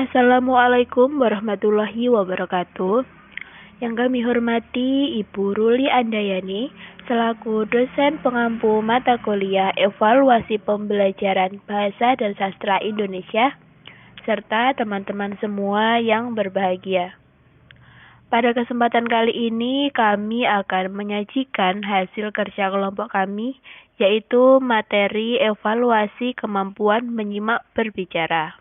Assalamualaikum warahmatullahi wabarakatuh. Yang kami hormati Ibu Ruli Andayani selaku dosen pengampu mata kuliah evaluasi pembelajaran bahasa dan sastra Indonesia, serta teman-teman semua yang berbahagia. Pada kesempatan kali ini kami akan menyajikan hasil kerja kelompok kami, yaitu materi evaluasi kemampuan menyimak berbicara.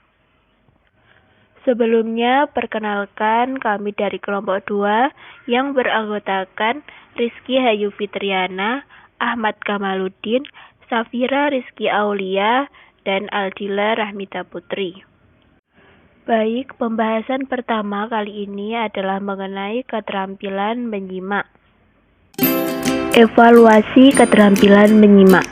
Sebelumnya, perkenalkan kami dari kelompok 2 yang beranggotakan Rizky Hayu Fitriana, Ahmad Kamaluddin, Safira Rizky Aulia, dan Aldila Rahmita Putri. Baik, pembahasan pertama kali ini adalah mengenai keterampilan menyimak. Evaluasi keterampilan menyimak.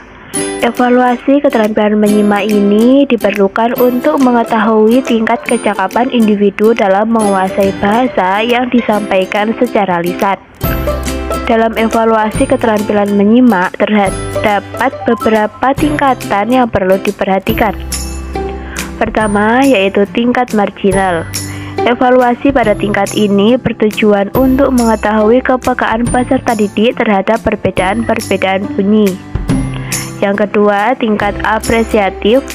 Evaluasi keterampilan menyimak ini diperlukan untuk mengetahui tingkat kecakapan individu dalam menguasai bahasa yang disampaikan secara lisan. Dalam evaluasi keterampilan menyimak terdapat beberapa tingkatan yang perlu diperhatikan. Pertama, yaitu tingkat marginal. Evaluasi pada tingkat ini bertujuan untuk mengetahui kepekaan peserta didik terhadap perbedaan-perbedaan bunyi. Yang kedua, tingkat apresiatif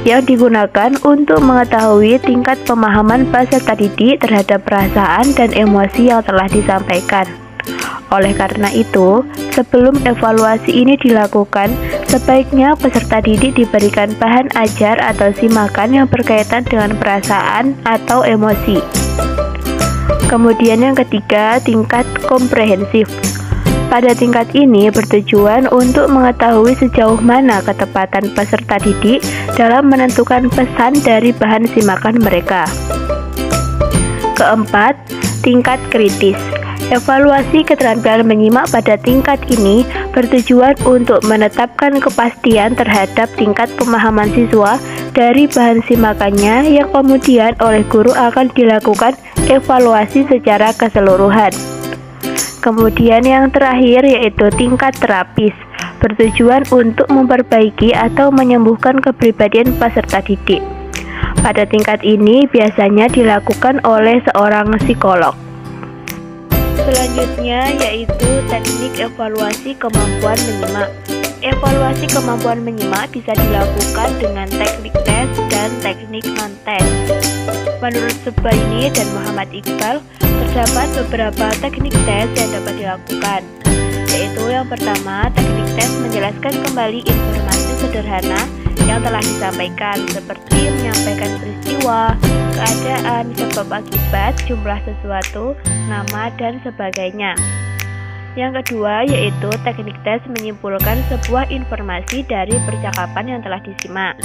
yang digunakan untuk mengetahui tingkat pemahaman peserta didik terhadap perasaan dan emosi yang telah disampaikan. Oleh karena itu, sebelum evaluasi ini dilakukan, sebaiknya peserta didik diberikan bahan ajar atau simakan yang berkaitan dengan perasaan atau emosi. Kemudian yang ketiga, tingkat komprehensif. Pada tingkat ini bertujuan untuk mengetahui sejauh mana ketepatan peserta didik dalam menentukan pesan dari bahan simakan mereka. Keempat, tingkat kritis. Evaluasi keterampilan menyimak pada tingkat ini bertujuan untuk menetapkan kepastian terhadap tingkat pemahaman siswa dari bahan simakannya yang kemudian oleh guru akan dilakukan evaluasi secara keseluruhan. Kemudian yang terakhir yaitu tingkat terapis, bertujuan untuk memperbaiki atau menyembuhkan kepribadian peserta didik. Pada tingkat ini biasanya dilakukan oleh seorang psikolog. Selanjutnya yaitu teknik evaluasi kemampuan menyimak. Evaluasi kemampuan menyimak bisa dilakukan dengan teknik tes dan teknik non-tes. Menurut Subaini dan Muhammad Iqbal, terdapat beberapa teknik tes yang dapat dilakukan, yaitu yang pertama, teknik tes menjelaskan kembali informasi sederhana yang telah disampaikan, seperti menyampaikan peristiwa, keadaan, sebab akibat, jumlah sesuatu, nama, dan sebagainya. Yang kedua yaitu teknik tes menyimpulkan sebuah informasi dari percakapan yang telah disimak.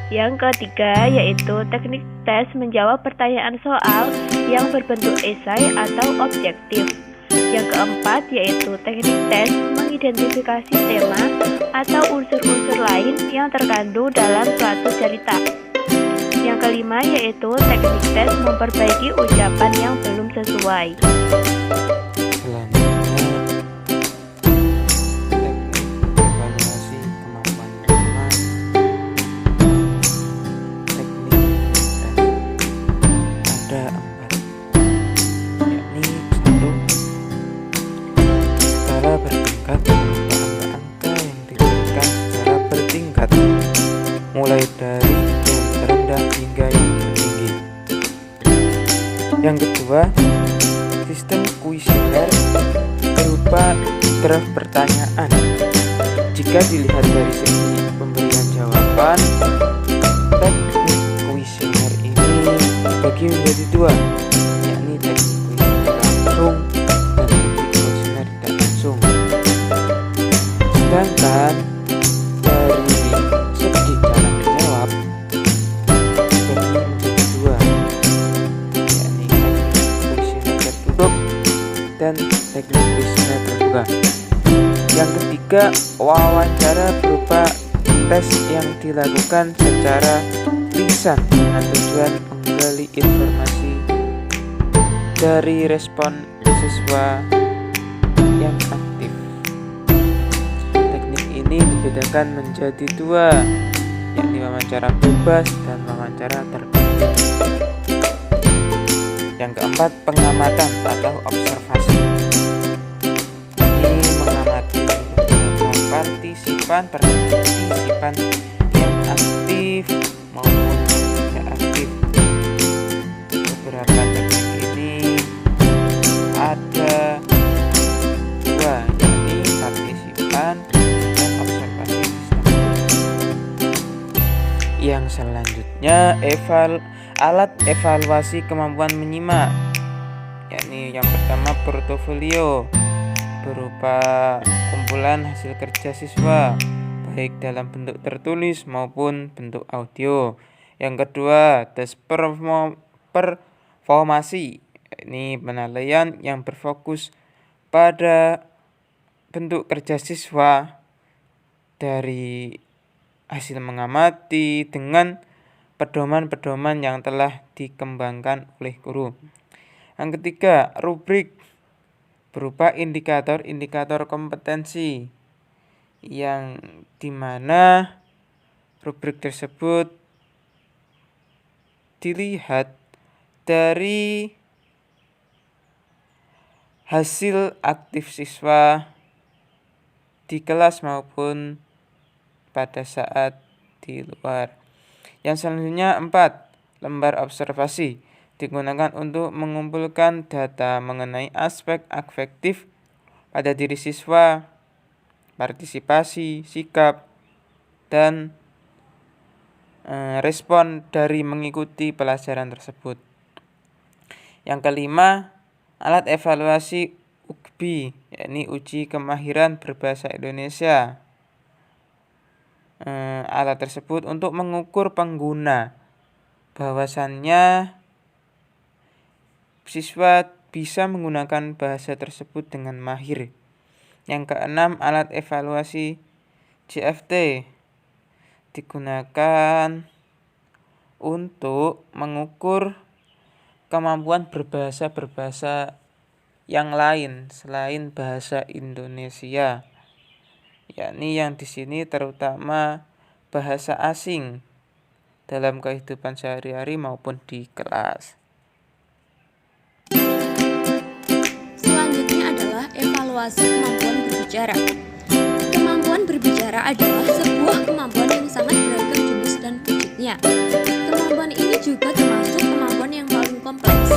Yang ketiga yaitu teknik tes menjawab pertanyaan soal yang berbentuk esai atau objektif. Yang keempat yaitu teknik tes mengidentifikasi tema atau unsur-unsur lain yang terkandung dalam suatu cerita. Yang kelima yaitu teknik tes memperbaiki ucapan yang belum sesuai. Mulai dari yang terendah hingga yang tertinggi. Yang kedua, sistem kuesioner berupa draft pertanyaan. Jika dilihat dari segi pemberian jawaban, teknik kuesioner ini dibagi menjadi dua, yakni teknik kuesioner langsung dan teknik kuesioner tidak langsung. Sedangkan dari segi cara menjawab dibagi menjadi dua, yakni teknik kuesioner tertutup dan teknik kuesioner terbuka. Yang ketiga, wawancara berupa tes yang dilakukan secara lisan dengan tujuan menggali informasi dari respon siswa yang aktif. Teknik ini dibedakan menjadi dua, yakni wawancara bebas dan wawancara tertutup. Yang keempat, pengamatan atau observasi. Ini mengamati beberapa partisipan yang aktif maupun tidak aktif. Beberapa teknik ini ada dua, yakni partisipan dan observasi sistem. Yang selanjutnya alat evaluasi kemampuan menyimak, yakni yang pertama portofolio, berupa kumpulan hasil kerja siswa baik dalam bentuk tertulis maupun bentuk audio. Yang kedua, tes performasi, ini penilaian yang berfokus pada bentuk kerja siswa dari hasil mengamati dengan pedoman-pedoman yang telah dikembangkan oleh guru. Yang ketiga, rubrik, berupa indikator-indikator kompetensi yang dimana rubrik tersebut dilihat dari hasil aktif siswa di kelas maupun pada saat di luar. Yang selanjutnya 4, lembar observasi, digunakan untuk mengumpulkan data mengenai aspek afektif pada diri siswa, partisipasi, sikap, dan respon dari mengikuti pelajaran tersebut. Yang kelima, alat evaluasi UKBI, yakni uji kemahiran berbahasa Indonesia. Alat tersebut untuk mengukur pengguna bahwasannya siswa bisa menggunakan bahasa tersebut dengan mahir. Yang keenam, alat evaluasi JFT, digunakan untuk mengukur kemampuan berbahasa yang lain selain bahasa Indonesia, yakni yang di sini terutama bahasa asing dalam kehidupan sehari-hari maupun di kelas. Selanjutnya adalah evaluasi kemampuan berbicara. Kemampuan berbicara adalah sebuah kemampuan yang sangat beragam jenis dan wujudnya. Kemampuan ini juga termasuk kemampuan yang paling kompleks.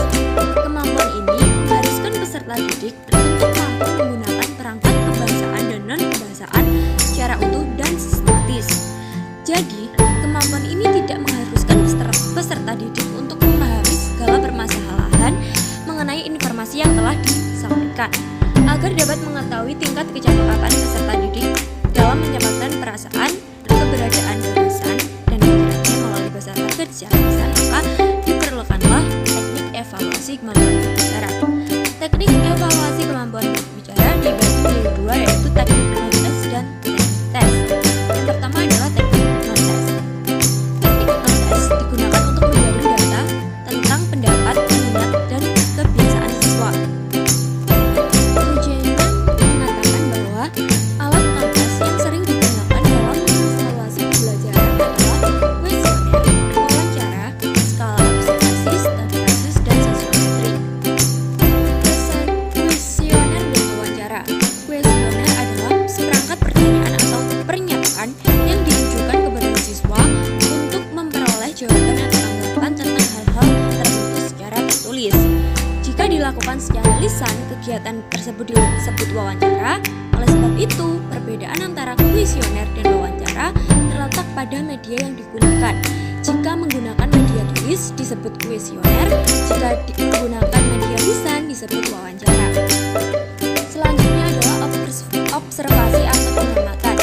Kemampuan ini mengharuskan peserta didik untuk mampu menggunakan perangkat kebahasaan dan non-kebahasaan secara utuh dan sistematis. Jadi, kemampuan ini tidak mengharuskan peserta didik untuk memahami segala permasalahan mengenai informasi yang telah disampaikan. Agar dapat mengetahui tingkat kecakapan peserta didik dalam menyampaikan perasaan, keberadaan gagasan, dan pikirannya melalui bahasa kerja, maka diperlukanlah teknik evaluasi kemampuan berbicara. Teknik evaluasi kemampuan berbicara dibagi menjadi dua, yaitu teknik non-tes dan teknik tes. Yang pertama adalah teknik non-tes. Teknik non-tes digunakan untuk menjaring data tentang pendapat, minat, dan kebiasaan siswa. Ujian mengatakan bahwa alat non-tes yang sering digunakan dalam mengevaluasi pembelajaran adalah kuesioner, wawancara, skala observasi, studi kasus, dan sosiometri. Kuesioner dan wawancara. Kuesioner adalah seperangkat pertanyaan atau pernyataan yang ditujukan kepada siswa untuk memperoleh jawaban atau tanggapan tentang hal-hal tertentu secara tertulis. Jika dilakukan secara lisan, kegiatan tersebut disebut wawancara. Oleh sebab itu, perbedaan antara kuesioner dan wawancara terletak pada media yang digunakan. Jika menggunakan media tulis disebut kuesioner, jika menggunakan media lisan disebut wawancara. Selanjutnya adalah observasi atau pengamatan.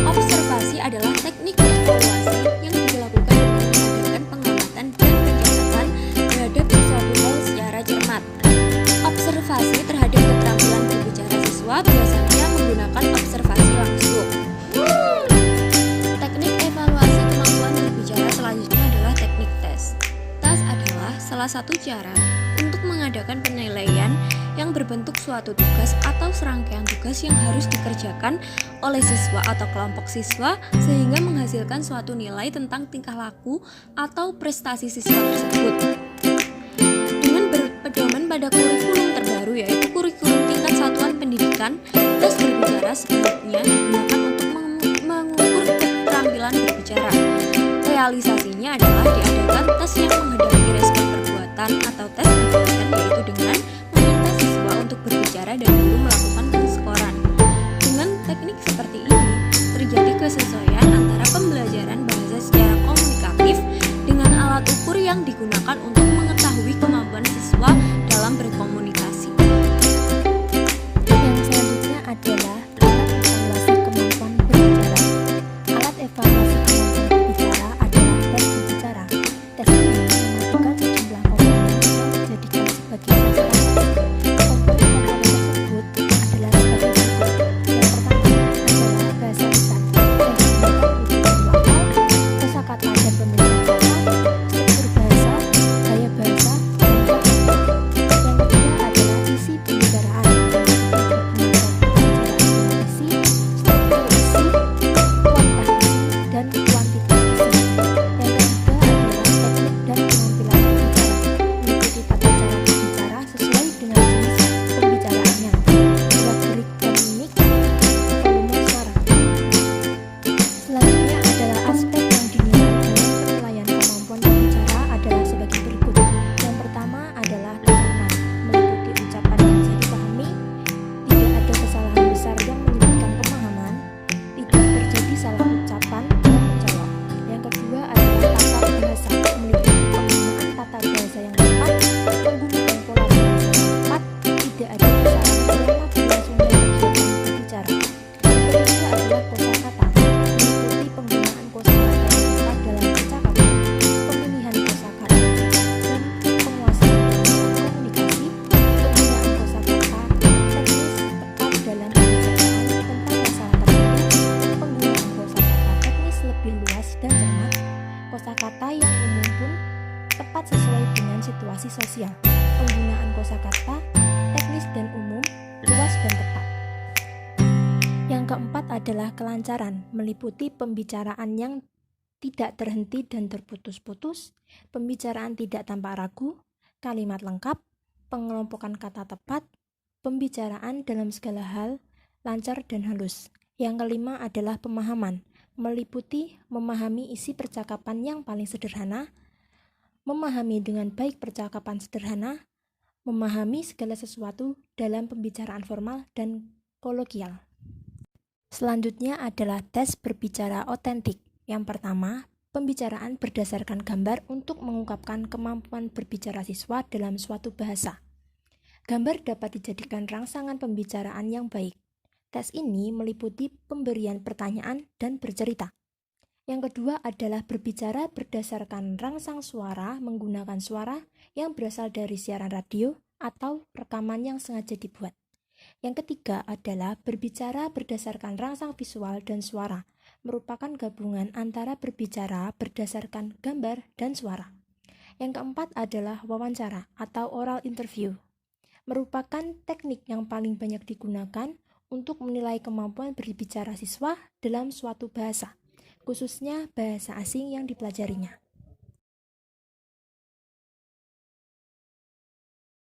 Observasi adalah teknik evaluasi yang dilakukan dengan mengadakan pengamatan dan pencatatan terhadap sesuatu hal secara cermat. Observasi terhadap keterampilan berbicara siswa biasanya menggunakan observasi langsung. Teknik evaluasi kemampuan berbicara selanjutnya adalah teknik tes. Tes adalah salah satu cara untuk mengadakan penilaian yang berbentuk suatu tugas atau serangkaian tugas yang harus dikerjakan oleh siswa atau kelompok siswa sehingga menghasilkan suatu nilai tentang tingkah laku atau prestasi siswa tersebut. Dengan Pedoman pada kurikulum terbaru yaitu kurikulum tingkat satuan pendidikan, tes berbicara sebaiknya digunakan untuk mengukur keterampilan berbicara. Realisasinya adalah diadakan tes yang menghadapi respon perbuatan atau tes perbuatan, yaitu dengan meminta siswa untuk berbicara dan guru melakukan penskoran. Dengan teknik seperti ini, terjadi kesesuaian antara pembelajaran bahasa secara komunikatif dengan alat ukur yang digunakan untuk mengetahui kemampuan siswa dalam berkomunikasi. Yang selanjutnya adalah alat evaluasi kemampuan berbicara. Alat evaluasi kemampuan berbicara adalah tes berbicara. Tes ini membutuhkan sejumlah komponen yang dijadikan sebagai sasaran. Komponen-komponen tersebut adalah sebagai berikut. Yang pertama adalah bahasa lisan, yang digunakan untuk melafal, kosakata dan pemilihan kata, struktur bahasa, gaya bahasa, dan kata. Yang kedua adalah isi pembicaraan, isi, struktur isi, kualitas isi, dan kuantitas isi. Yang ketiga adalah teknik dan penampilan berbicara, mengikuti tata cara berbicara sesuai dengan jenis pembicaraannya, gerak-gerik dan mimik, volume suara. Selanjutnya adalah aspek yang dinilai dalam penilaian kemampuan berbicara adalah sebagai berikut. Yang pertama adalah keterangan, meliputi ucapan yang bisa dipahami, tidak ada kesalahan besar yang menyulitkan pemahaman, tidak terjadi salah ucapan dan mencolok. Yang kedua adalah tata bahasa, meliputi penggunaan tata bahasa yang tepat, menggunakan pola bahasa yang tepat, tidak ada kesalahan selama berlangsungnya kegiatan berbicara. Yang ketiga adalah kosakata, meliputi penggunaan kosakata yang tepat dalam percakapan, pemilihan kosakata yang tepat, dan penguasaan dalam komunikasi, penggunaan kosakata teknis tepat dalam pembicaraan tentang masalah tertentu, penggunaan kosakata teknis lebih luas dan cermat, kosakata yang umum pun tepat sesuai dengan situasi sosial, penggunaan kosakata teknis dan umum, luas dan tepat. Yang keempat adalah kelancaran, meliputi pembicaraan yang tidak terhenti dan terputus-putus, pembicaraan tidak tanpa ragu, kalimat lengkap, pengelompokan kata tepat, pembicaraan dalam segala hal, lancar dan halus. Yang kelima adalah pemahaman, meliputi memahami isi percakapan yang paling sederhana, memahami dengan baik percakapan sederhana, memahami segala sesuatu dalam pembicaraan formal dan kolokial. Selanjutnya adalah tes berbicara otentik. Yang pertama, pembicaraan berdasarkan gambar untuk mengungkapkan kemampuan berbicara siswa dalam suatu bahasa. Gambar dapat dijadikan rangsangan pembicaraan yang baik. Tes ini meliputi pemberian pertanyaan dan bercerita. Yang kedua adalah berbicara berdasarkan rangsang suara menggunakan suara yang berasal dari siaran radio atau rekaman yang sengaja dibuat. Yang ketiga adalah berbicara berdasarkan rangsang visual dan suara, merupakan gabungan antara berbicara berdasarkan gambar dan suara. Yang keempat adalah wawancara atau oral interview, merupakan teknik yang paling banyak digunakan untuk menilai kemampuan berbicara siswa dalam suatu bahasa, khususnya bahasa asing yang dipelajarinya.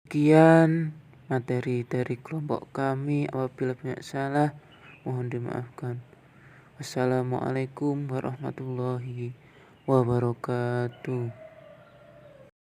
Sekian materi dari kelompok kami. Apabila banyak salah, mohon dimaafkan. Wassalamualaikum warahmatullahi wabarakatuh.